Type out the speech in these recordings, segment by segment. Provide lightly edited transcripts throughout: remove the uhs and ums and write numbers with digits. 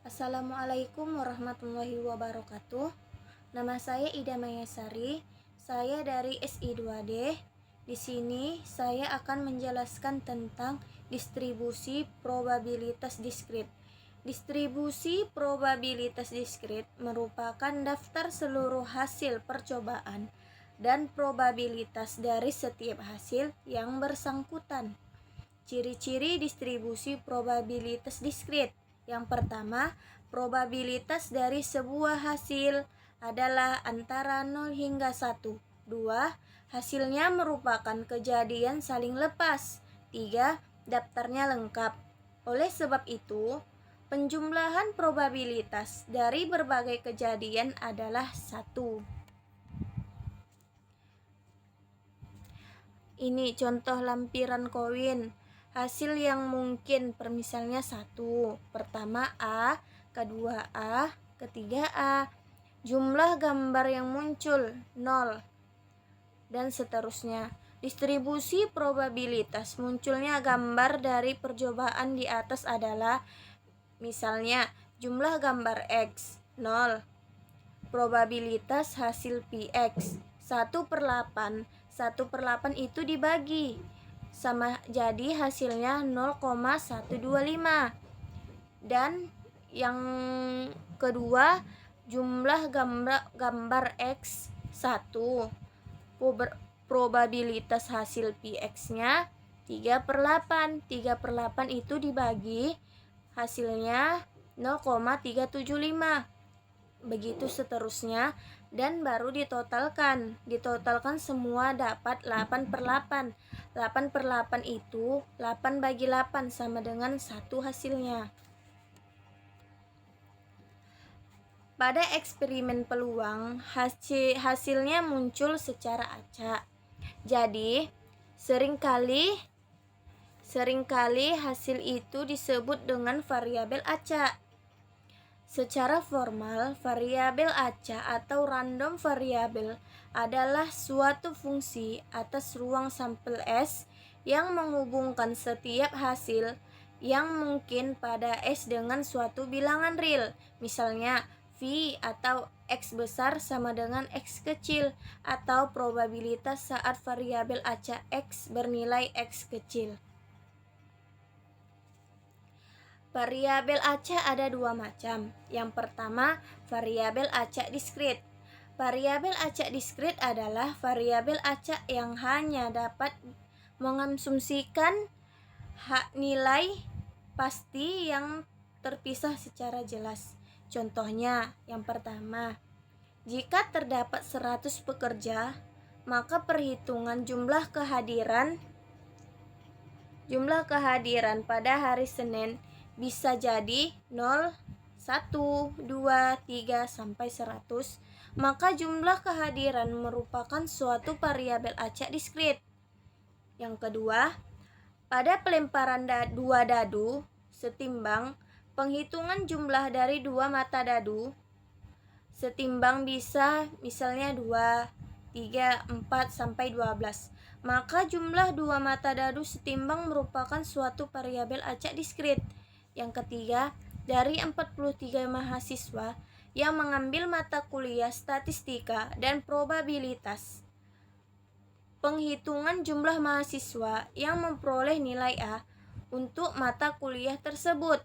Assalamualaikum warahmatullahi wabarakatuh. Nama saya Ida Mayasari. Saya dari SI2D. Di sini saya akan menjelaskan tentang distribusi probabilitas diskrit. Distribusi probabilitas diskrit merupakan daftar seluruh hasil percobaan dan probabilitas dari setiap hasil yang bersangkutan. Ciri-ciri distribusi probabilitas diskrit. Yang pertama, probabilitas dari sebuah hasil adalah antara 0 hingga 1. 2. Hasilnya merupakan kejadian saling lepas. 3. Daftarnya lengkap. Oleh sebab itu, penjumlahan probabilitas dari berbagai kejadian adalah 1. Ini contoh lampiran koin. Hasil yang mungkin permisalnya 1. Pertama A, kedua A, ketiga A. Jumlah gambar yang muncul 0 dan seterusnya. Distribusi probabilitas munculnya gambar dari percobaan di atas adalah misalnya jumlah gambar X 0. Probabilitas hasil PX 1/8. 1/8 itu dibagi sama, jadi hasilnya 0,125. Dan yang kedua, jumlah gambar X 1. Probabilitas hasil PX-nya 3/8. 3/8 itu dibagi hasilnya 0,375. Begitu seterusnya, dan baru ditotalkan semua dapat 8/8. 8/8 itu 8 bagi 8 sama dengan 1 hasilnya. Pada eksperimen peluang, hasilnya muncul secara acak. Jadi seringkali hasil itu disebut dengan variabel acak. Secara formal, variabel acak atau random variable adalah suatu fungsi atas ruang sampel S yang menghubungkan setiap hasil yang mungkin pada S dengan suatu bilangan real. Misalnya, V atau X besar sama dengan X kecil, atau probabilitas saat variabel acak X bernilai X kecil. Variabel acak ada dua macam. Yang pertama, variabel acak diskrit. Variabel acak diskrit adalah variabel acak yang hanya dapat mengasumsikan nilai pasti yang terpisah secara jelas. Contohnya, yang pertama, jika terdapat 100 pekerja, maka perhitungan jumlah kehadiran pada hari Senin bisa jadi 0, 1, 2, 3, sampai 100. Maka jumlah kehadiran merupakan suatu variabel acak diskrit. Yang kedua, pada pelemparan dua dadu setimbang, penghitungan jumlah dari dua mata dadu setimbang bisa misalnya 2, 3, 4, sampai 12. Maka jumlah dua mata dadu setimbang merupakan suatu variabel acak diskrit. Yang ketiga, dari 43 mahasiswa yang mengambil mata kuliah statistika dan probabilitas, penghitungan jumlah mahasiswa yang memperoleh nilai A untuk mata kuliah tersebut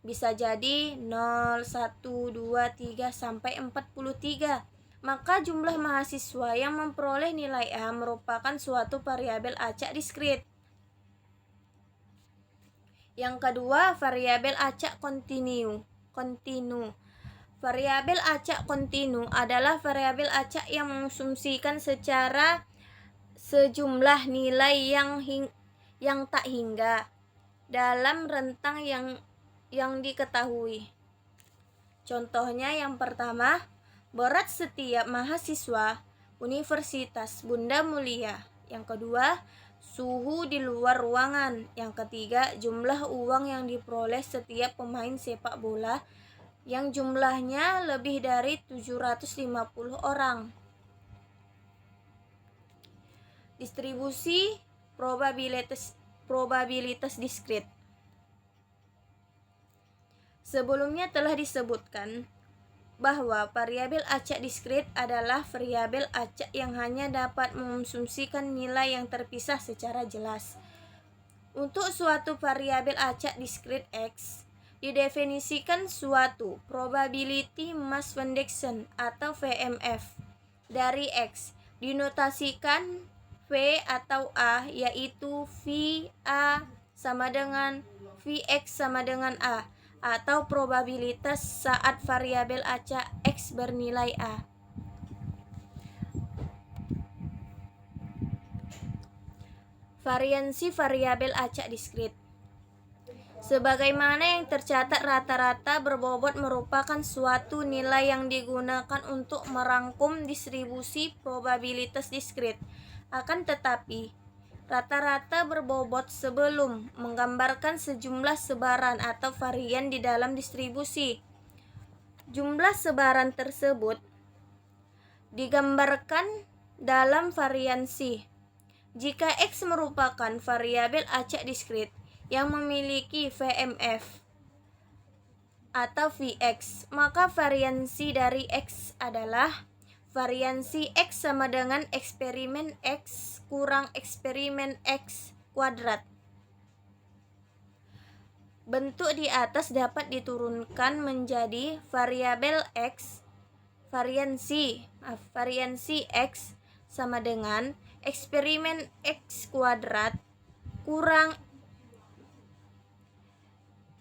bisa jadi 0, 1, 2, 3, sampai 43. Maka jumlah mahasiswa yang memperoleh nilai A merupakan suatu variabel acak diskrit. Yang kedua, variabel acak kontinu. Variabel acak kontinu adalah variabel acak yang mengasumsikan secara sejumlah nilai yang tak hingga dalam rentang yang diketahui. Contohnya yang pertama, berat setiap mahasiswa Universitas Bunda Mulia. Yang kedua, suhu di luar ruangan. Yang ketiga, jumlah uang yang diperoleh setiap pemain sepak bola yang jumlahnya lebih dari 750 orang. Distribusi probabilitas diskrit. Sebelumnya telah disebutkan bahwa variabel acak diskrit adalah variabel acak yang hanya dapat mengonsumsikan nilai yang terpisah secara jelas. Untuk suatu variabel acak diskrit X, didefinisikan suatu probability mass function atau VMF dari X, dinotasikan V atau A, yaitu V A sama dengan Vx sama dengan A, atau probabilitas saat variabel acak X bernilai A. Variansi variabel acak diskrit. Sebagaimana yang tercatat, rata-rata berbobot merupakan suatu nilai yang digunakan untuk merangkum distribusi probabilitas diskrit. Akan tetapi, rata-rata berbobot sebelum menggambarkan sejumlah sebaran atau varian di dalam distribusi. Jumlah sebaran tersebut digambarkan dalam variansi. Jika X merupakan variabel acak diskrit yang memiliki VMF atau Vx, maka variansi dari X adalah variansi X sama dengan eksperimen X kurang eksperimen X kuadrat. Bentuk di atas dapat diturunkan menjadi variabel X, variansi X sama dengan eksperimen X kuadrat kurang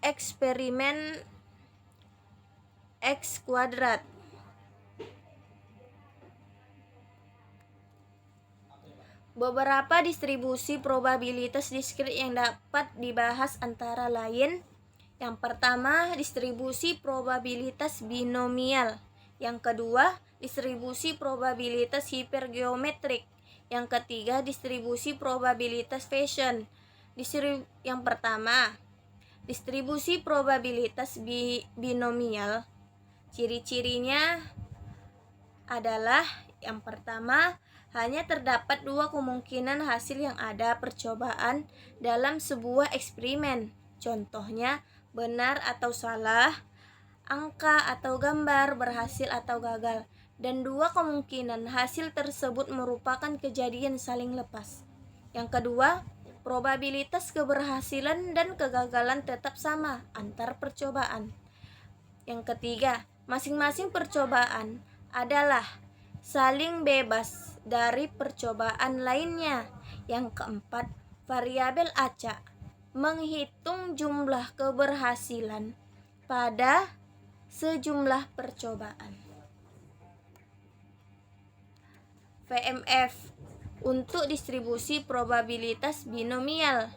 eksperimen X kuadrat. Beberapa distribusi probabilitas diskrit yang dapat dibahas antara lain: yang pertama, distribusi probabilitas binomial; yang kedua, distribusi probabilitas hipergeometrik; yang ketiga, distribusi probabilitas Poisson. Yang pertama, distribusi probabilitas binomial. Ciri-cirinya adalah yang pertama, hanya terdapat dua kemungkinan hasil yang ada percobaan dalam sebuah eksperimen. Contohnya, benar atau salah, angka atau gambar, berhasil atau gagal. Dan dua kemungkinan hasil tersebut merupakan kejadian saling lepas. Yang kedua, probabilitas keberhasilan dan kegagalan tetap sama antar percobaan. Yang ketiga, masing-masing percobaan adalah saling bebas dari percobaan lainnya. Yang keempat, variabel acak menghitung jumlah keberhasilan pada sejumlah percobaan. VMF untuk distribusi probabilitas binomial.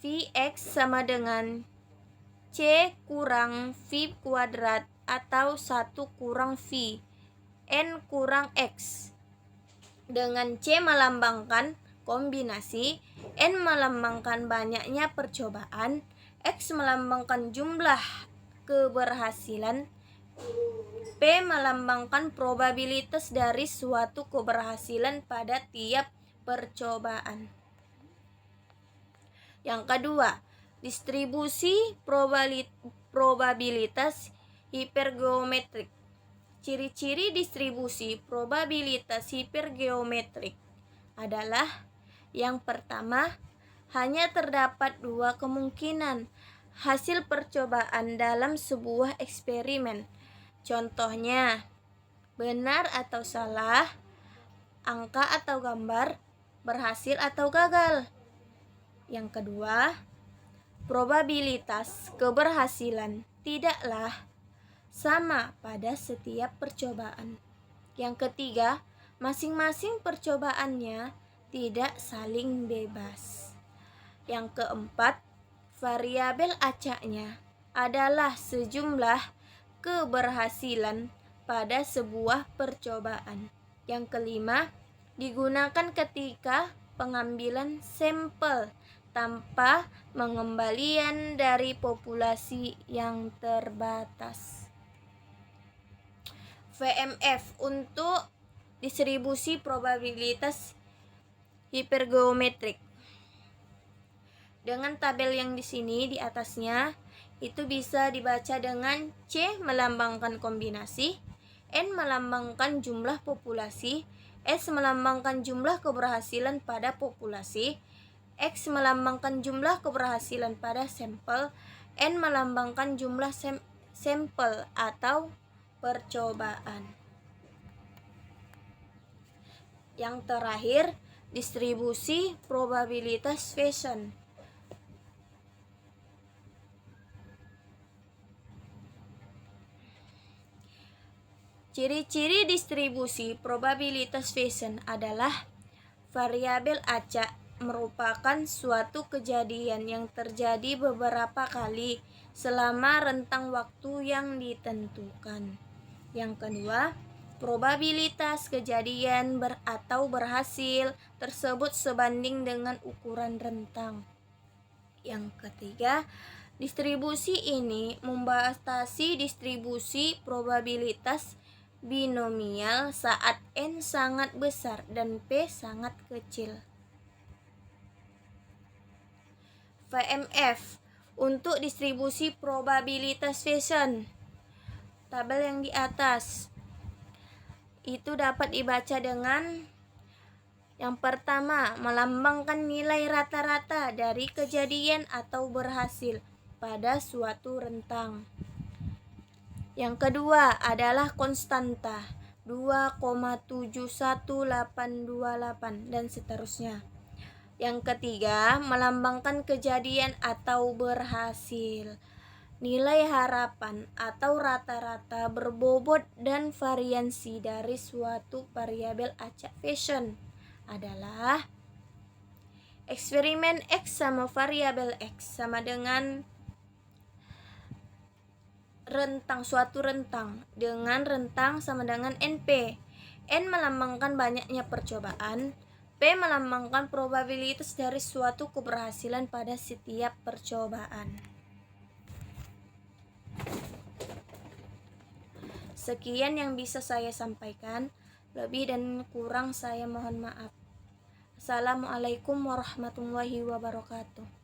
Vx sama dengan C kurang V kuadrat atau 1 kurang V N kurang X, dengan C melambangkan kombinasi, N melambangkan banyaknya percobaan, X melambangkan jumlah keberhasilan, P melambangkan probabilitas dari suatu keberhasilan pada tiap percobaan. Yang kedua, distribusi probabilitas hipergeometrik. Ciri-ciri distribusi probabilitas hipergeometrik adalah: yang pertama, hanya terdapat dua kemungkinan hasil percobaan dalam sebuah eksperimen. Contohnya, benar atau salah, angka atau gambar, berhasil atau gagal. Yang kedua, probabilitas keberhasilan tidaklah sama pada setiap percobaan. Yang ketiga, masing-masing percobaannya tidak saling bebas. Yang keempat, variabel acaknya adalah sejumlah keberhasilan pada sebuah percobaan. Yang kelima, digunakan ketika pengambilan sampel tanpa pengembalian dari populasi yang terbatas. VMF untuk distribusi probabilitas hipergeometrik. Dengan tabel yang di sini di atasnya, itu bisa dibaca dengan C melambangkan kombinasi, N melambangkan jumlah populasi, S melambangkan jumlah keberhasilan pada populasi, X melambangkan jumlah keberhasilan pada sampel, N melambangkan jumlah sampel atau percobaan. Yang terakhir, distribusi probabilitas Poisson. Ciri-ciri distribusi probabilitas Poisson adalah variabel acak merupakan suatu kejadian yang terjadi beberapa kali selama rentang waktu yang ditentukan. Yang kedua, probabilitas kejadian atau berhasil tersebut sebanding dengan ukuran rentang. Yang ketiga, distribusi ini membatasi distribusi probabilitas binomial saat N sangat besar dan P sangat kecil. VMF untuk distribusi probabilitas Poisson. Tabel yang di atas itu dapat dibaca dengan yang pertama, melambangkan nilai rata-rata dari kejadian atau berhasil pada suatu rentang. Yang kedua adalah konstanta 2,71828 dan seterusnya. Yang ketiga, melambangkan kejadian atau berhasil. Nilai harapan atau rata-rata berbobot dan variansi dari suatu variabel acak Poisson adalah eksperimen X sama variabel X sama dengan suatu rentang dengan rentang sama dengan NP. N melambangkan banyaknya percobaan, P melambangkan probabilitas dari suatu keberhasilan pada setiap percobaan. Sekian yang bisa saya sampaikan, lebih dan kurang saya mohon maaf. Assalamualaikum warahmatullahi wabarakatuh.